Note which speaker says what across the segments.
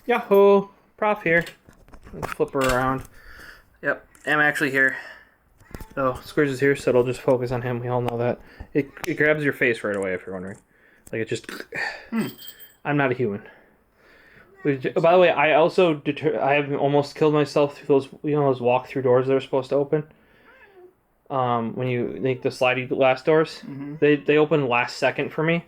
Speaker 1: Yahoo! Prof here. Let's flip her around. Yep, I'm actually here. Oh, Squares is here, so it'll just focus on him. We all know that. It grabs your face right away, if you're wondering. Like, it just... I'm not a human. By the way, I also I have almost killed myself through those, those walk-through doors that are supposed to open. When you make the slidey glass doors, they open last second for me.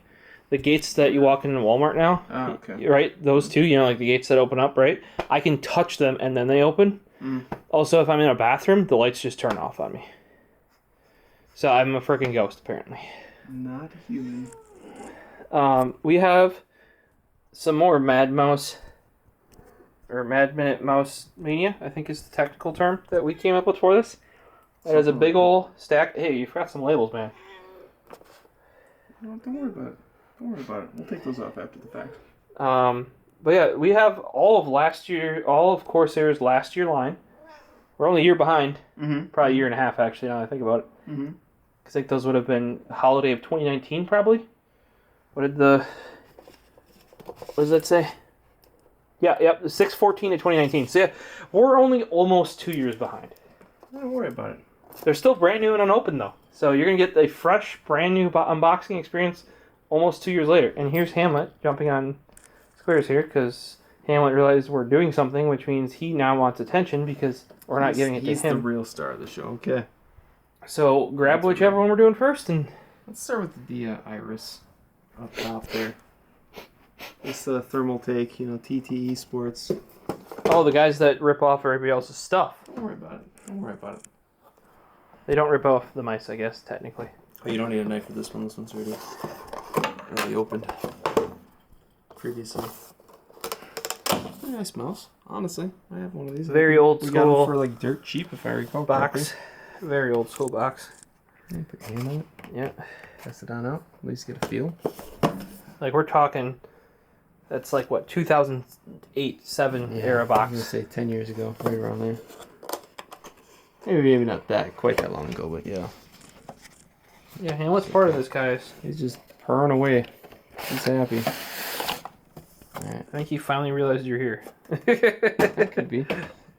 Speaker 1: The gates that you walk into Walmart now, right? Those two, like the gates that open up, right? I can touch them and then they open. Also, if I'm in a bathroom, the lights just turn off on me. So I'm a freaking ghost, apparently.
Speaker 2: Not human.
Speaker 1: We have some more Mad Mouse, or Mad Minute Mouse Mania, I think is the technical term that we came up with for this. It has a big old stack. Hey, you forgot some labels, man.
Speaker 2: No, don't worry about it. Don't worry about it. We'll take those off after the fact.
Speaker 1: But yeah, we have all of Corsair's last year line. We're only a year behind. Probably a year and a half, actually, now that I think about it. I think those would have been holiday of 2019, probably. What does that say? Yeah, 6/14 of 2019. So yeah, we're only almost 2 years behind.
Speaker 2: Don't worry about it.
Speaker 1: They're still brand new and unopened, though. So you're going to get a fresh, brand new unboxing experience almost 2 years later. And here's Hamlet jumping on Squares here, because Hamlet realized we're doing something, which means he now wants attention because we're not giving it to him.
Speaker 2: He's the real star of the show. Okay.
Speaker 1: So grab whichever one we're doing first, and
Speaker 2: let's start with the Iris up top there. This Thermaltake, TT Esports.
Speaker 1: Oh, the guys that rip off everybody else's stuff.
Speaker 2: Don't worry about it. Don't worry about it.
Speaker 1: They don't rip off the mice, I guess, technically.
Speaker 2: Oh, you don't need a knife for this one. This one's already opened previously. Nice mouse. Honestly, I have one of these.
Speaker 1: Very old school.
Speaker 2: We got them for like dirt cheap, if I recall.
Speaker 1: Box. Very old school box.
Speaker 2: Yeah, put your hand on it.
Speaker 1: Yeah.
Speaker 2: Test it on out. At least get a feel.
Speaker 1: Like, we're talking, that's like, what, 2008, 7 era box.
Speaker 2: I was going to say 10 years ago, right around there. Maybe not quite that long ago, but yeah.
Speaker 1: Yeah, and what's part of this, guys?
Speaker 2: He's just purring away. He's happy.
Speaker 1: Alright. I think he finally realized you're here.
Speaker 2: That could be.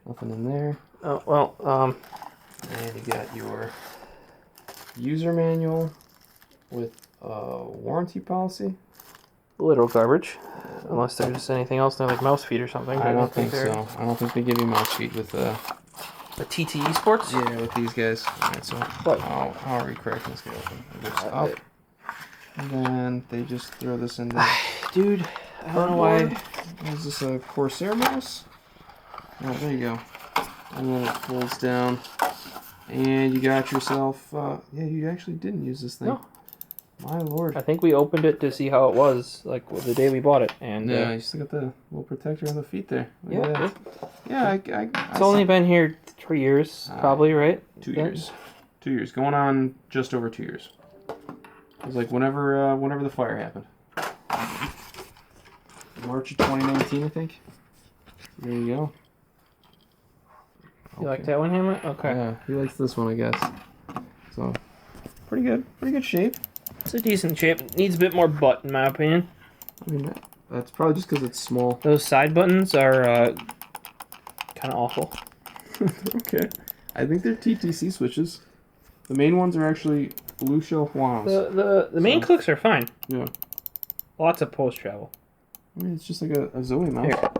Speaker 2: Nothing in there.
Speaker 1: Oh, well,
Speaker 2: And you got your user manual with warranty policy.
Speaker 1: Literal garbage. Unless there's anything else there, like mouse feet or something.
Speaker 2: I don't think so. I don't think they give you mouse feet with
Speaker 1: a TT Esports?
Speaker 2: Yeah, with these guys. Alright, so how are we cracking this guy open? It goes up. And then they just throw this in there.
Speaker 1: Dude, I don't know why.
Speaker 2: Is this a Corsair mouse? Oh, there you go. And then it folds down. And you got yourself, yeah, you actually didn't use this thing. No. My lord.
Speaker 1: I think we opened it to see how it was, like, the day we bought it. And
Speaker 2: yeah, you still got the little protector on the feet there.
Speaker 1: Yeah.
Speaker 2: Yeah,
Speaker 1: it's only been here 3 years, probably, right?
Speaker 2: 2 years. 2 years. Going on just over 2 years. It was like whenever the fire happened. March of 2019, I think. There you go.
Speaker 1: You like that one, Hamlet? Okay.
Speaker 2: Yeah, he likes this one, I guess. So, pretty good. Pretty good shape.
Speaker 1: It's a decent shape. Needs a bit more butt, in my opinion.
Speaker 2: I mean, that's probably just because it's small.
Speaker 1: Those side buttons are kind of awful.
Speaker 2: Okay. I think they're TTC switches. The main ones are actually blue shelf WAMs.
Speaker 1: The main clicks are fine.
Speaker 2: Yeah.
Speaker 1: Lots of post travel.
Speaker 2: I mean, it's just like a Zoe mouse.
Speaker 1: Here.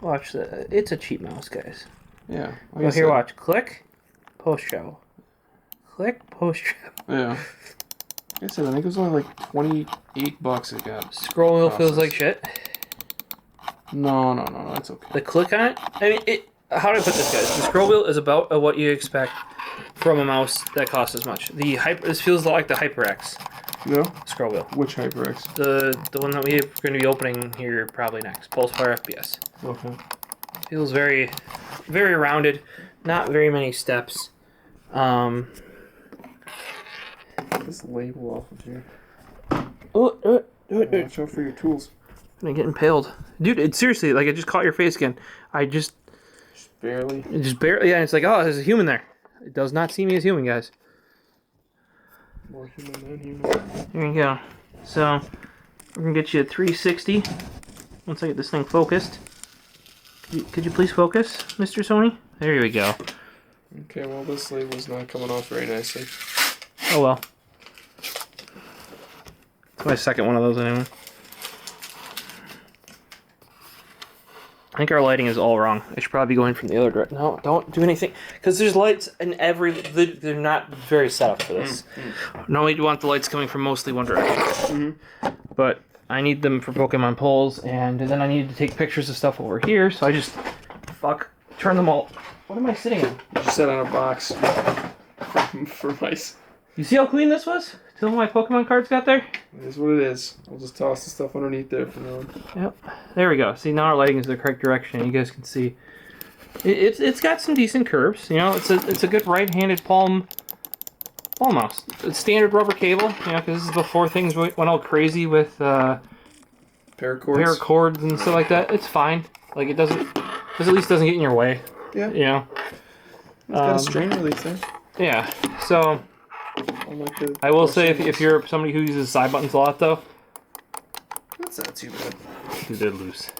Speaker 1: Watch the. It's a cheap mouse, guys.
Speaker 2: Yeah.
Speaker 1: Like here, watch. Click, post travel. Click, post travel.
Speaker 2: Yeah. Like I said, I think it was only like $28 it got.
Speaker 1: Scroll wheel feels like shit.
Speaker 2: No, that's okay.
Speaker 1: The click on it, I mean, how do I put this, guys? The scroll wheel is about what you expect from a mouse that costs as much. This feels like the HyperX.
Speaker 2: Yeah?
Speaker 1: Scroll wheel.
Speaker 2: Which HyperX?
Speaker 1: The one that we're going to be opening here probably next. Pulsefire FPS.
Speaker 2: Okay.
Speaker 1: Feels very, very rounded. Not very many steps.
Speaker 2: This label off of here.
Speaker 1: Watch
Speaker 2: out for your tools.
Speaker 1: I'm gonna get impaled. Dude, it's seriously, like, I just caught your face again. Just
Speaker 2: barely?
Speaker 1: Just barely, yeah, it's like, oh, there's a human there. It does not see me as human, guys.
Speaker 2: More human than human.
Speaker 1: Here you go. So, we're gonna get you a 360 once I get this thing focused. Could you please focus, Mr. Sony? There we go.
Speaker 2: Okay, well, this label's not coming off very nicely.
Speaker 1: Oh well. It's my second one of those anyway. I think our lighting is all wrong. I should probably be going from the other direction. No, don't do anything. Because there's lights in every... They're not very set up for this. Normally you want the lights coming from mostly one direction. But I need them for Pokemon polls, and then I need to take pictures of stuff over here, so I just... turn them all... What am I sitting in?
Speaker 2: You just sat on a box for mice.
Speaker 1: You see how clean this was? Till my Pokemon cards got there?
Speaker 2: It is what it is. We'll just toss the stuff underneath there for now.
Speaker 1: Yep. There we go. See, now our lighting is the correct direction. You guys can see. It's got some decent curves. You know, it's a good right-handed palm mouse. It's standard rubber cable. You know, because this is before things went all crazy with paracords and stuff like that. It's fine. Like it doesn't. This at least doesn't get in your way.
Speaker 2: Yeah.
Speaker 1: You know.
Speaker 2: It's got a strain relief there.
Speaker 1: Yeah. So. I will say, if you're somebody who uses side buttons a lot, though,
Speaker 2: that's not too bad.
Speaker 1: They're loose.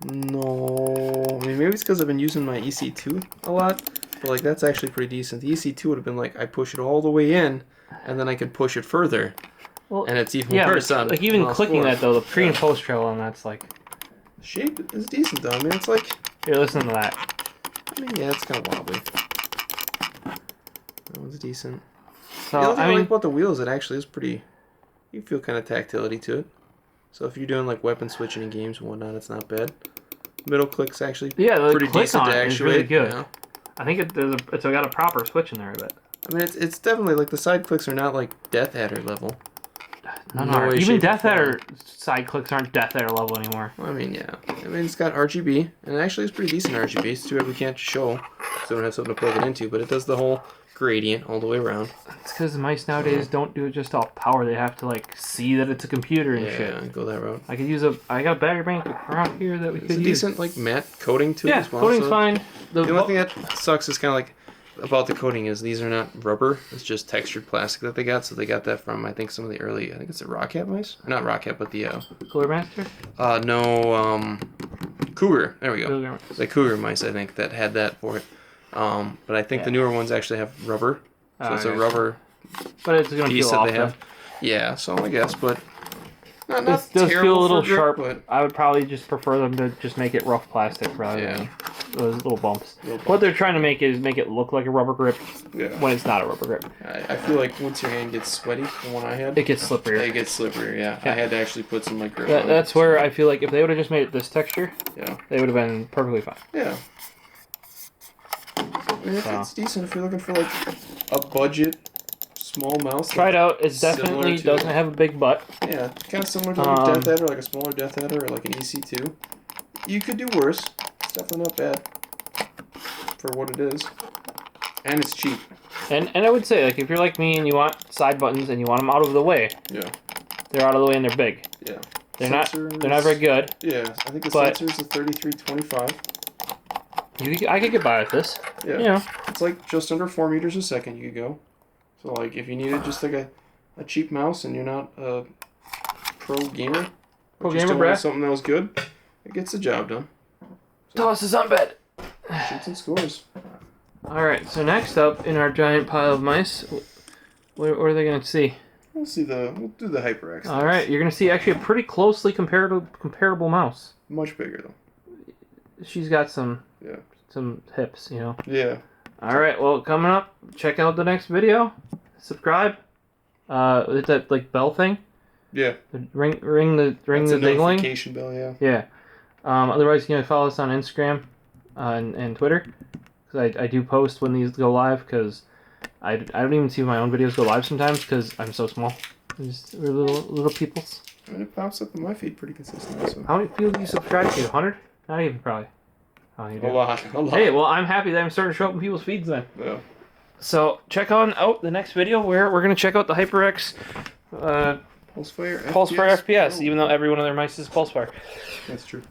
Speaker 2: No, I mean maybe it's because I've been using my EC2 a lot, but like that's actually pretty decent. The EC2 would have been like I push it all the way in, and then I could push it further, and it's even worse on.
Speaker 1: Like even clicking that though, the pre and post trail on that's like.
Speaker 2: Shape is decent though. I mean it's like.
Speaker 1: Here, listen to that.
Speaker 2: I mean yeah, it's kind of wobbly. That one's decent.
Speaker 1: So,
Speaker 2: the other thing I like about the wheels, it actually is pretty... You feel kind of tactility to it. So if you're doing like weapon switching in games and whatnot, it's not bad. Middle click's actually pretty decent to actuate.
Speaker 1: Really good.
Speaker 2: You know?
Speaker 1: I think it's got a proper switch in there a bit.
Speaker 2: I mean, it's definitely like the side clicks are not like Death Adder level.
Speaker 1: No, even Death Adder side clicks aren't Death Adder level anymore.
Speaker 2: Well, I mean, yeah. I mean, it's got RGB, and actually it's pretty decent RGB. It's too bad we can't show, so we don't have something to plug it into, but it does the whole gradient all the way around.
Speaker 1: It's because mice nowadays don't do it just off power. They have to like see that it's a computer and shit.
Speaker 2: Yeah, go that route.
Speaker 1: I got a battery bank around here that we could use.
Speaker 2: It's a decent like matte coating to it as well.
Speaker 1: Yeah, coating's fine.
Speaker 2: The only thing that sucks is kind of like about the coating is these are not rubber. It's just textured plastic that they got. So they got that from I think some of the early. I think it's the Rock Hat mice. Not Rock Hat, but the
Speaker 1: Cooler Master.
Speaker 2: Cougar. There we go.
Speaker 1: Cougar.
Speaker 2: The Cougar mice I think that had that for it. But I think the newer ones actually have rubber. So it's a rubber
Speaker 1: but it's gonna
Speaker 2: piece
Speaker 1: feel
Speaker 2: that they have. Yeah, so I guess, but not
Speaker 1: this does feel a little
Speaker 2: grip,
Speaker 1: sharp.
Speaker 2: But
Speaker 1: I would probably just prefer them to just make it rough plastic rather than those little bumps. What they're trying to make is make it look like a rubber grip when it's not a rubber grip.
Speaker 2: I feel like once your hand gets sweaty, the one I had,
Speaker 1: it gets slipperier.
Speaker 2: It gets slipperier, yeah. I had to actually put some like grip on
Speaker 1: That's
Speaker 2: it.
Speaker 1: where I feel like if they would have just made it this texture, they would have been perfectly fine.
Speaker 2: Yeah. I mean, it's decent if you're looking for like a budget small mouse.
Speaker 1: Try it out. It definitely doesn't have a big butt. Yeah,
Speaker 2: kind of similar to like a Death Adder, like a smaller Death Adder, or like an EC2. You could do worse. It's definitely not bad for what it is, and it's cheap.
Speaker 1: And I would say like if you're like me and you want side buttons and you want them out of the way, they're out of the way and they're big.
Speaker 2: Yeah,
Speaker 1: they're not very good.
Speaker 2: Yeah, I think the sensor is a 3325.
Speaker 1: I could get by with this.
Speaker 2: Yeah,
Speaker 1: you know.
Speaker 2: It's like just under 4 meters a second you could go. So like if you needed just like a cheap mouse and you're not a pro gamer, something that was good, it gets the job done.
Speaker 1: Toss is on bed.
Speaker 2: Shoots and scores.
Speaker 1: Alright, so next up in our giant pile of mice, what are they going to see?
Speaker 2: We'll do the HyperX.
Speaker 1: Alright, you're going to see actually a pretty closely comparable mouse.
Speaker 2: Much bigger though.
Speaker 1: She's got some hips, you know.
Speaker 2: Yeah.
Speaker 1: Alright, well, coming up, check out the next video. Subscribe. Hit that like bell thing.
Speaker 2: Yeah.
Speaker 1: Ring the dingling.
Speaker 2: Notification bell, yeah.
Speaker 1: Yeah. Otherwise, you can follow us on Instagram and Twitter. Because I do post when these go live, because I don't even see my own videos go live sometimes, because I'm so small. We're little peoples.
Speaker 2: I mean, it pops up in my feed pretty consistently. So.
Speaker 1: How many people do you subscribe to? 100? Not even, probably. Oh, you do.
Speaker 2: A lot.
Speaker 1: Hey, well, I'm happy that I'm starting to show up in people's feeds then.
Speaker 2: Yeah.
Speaker 1: So, check out the next video where we're going to check out the HyperX
Speaker 2: Pulsefire
Speaker 1: FPS, even though every one of their mice is Pulsefire.
Speaker 2: That's true.